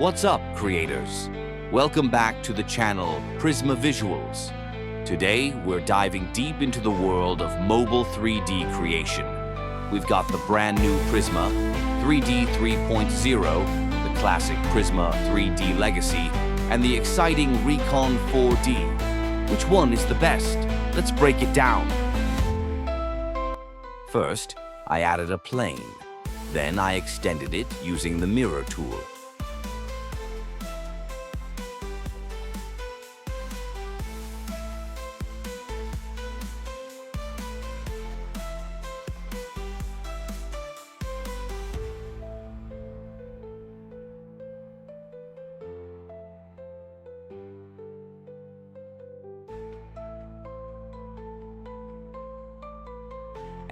What's up, creators? Welcome back to the channel Prismavisuals. Today, we're diving deep into the world of mobile 3D creation. We've got the brand new Prisma 3D 3.0, the classic Prisma3D Legacy, and the exciting Reconn 4D. Which one is the best? Let's break it down. First, I added a plane. Then I extended it using the mirror tool.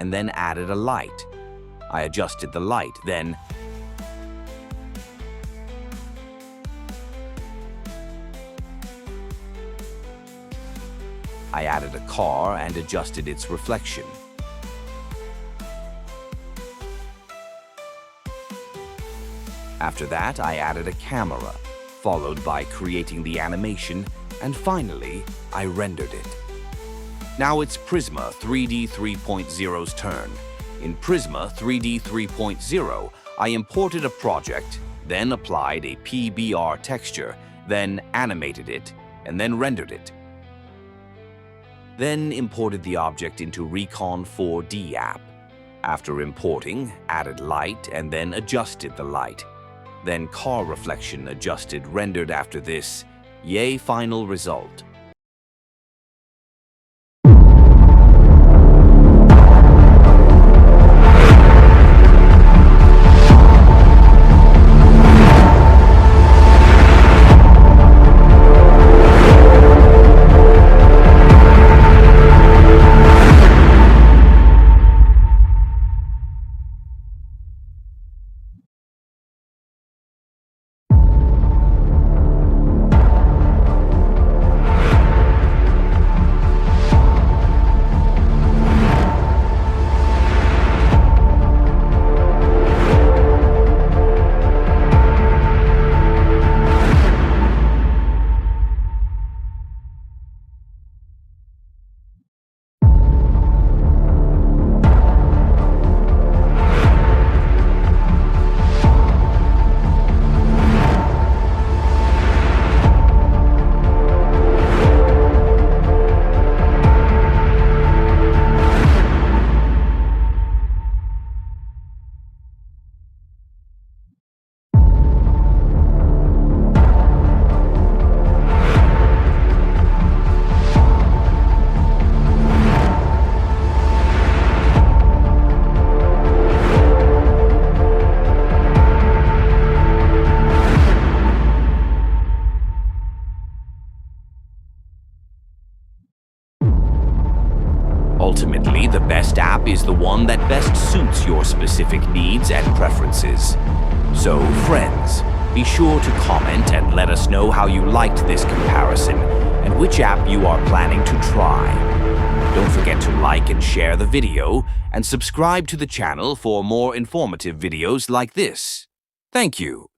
And then added a light. I adjusted the light, then I added a car and adjusted its reflection. After that, I added a camera, followed by creating the animation, and finally, I rendered it. Now it's Prisma 3D 3.0's turn. In Prisma 3D 3.0, I imported a project, then applied a PBR texture, then animated it, and then rendered it. Then imported the object into Reconn 4D app. After importing, added light and then adjusted the light. Then car reflection adjusted, rendered after this. Yay, final result. Ultimately, the best app is the one that best suits your specific needs and preferences. So, friends, be sure to comment and let us know how you liked this comparison and which app you are planning to try. Don't forget to like and share the video and subscribe to the channel for more informative videos like this. Thank you.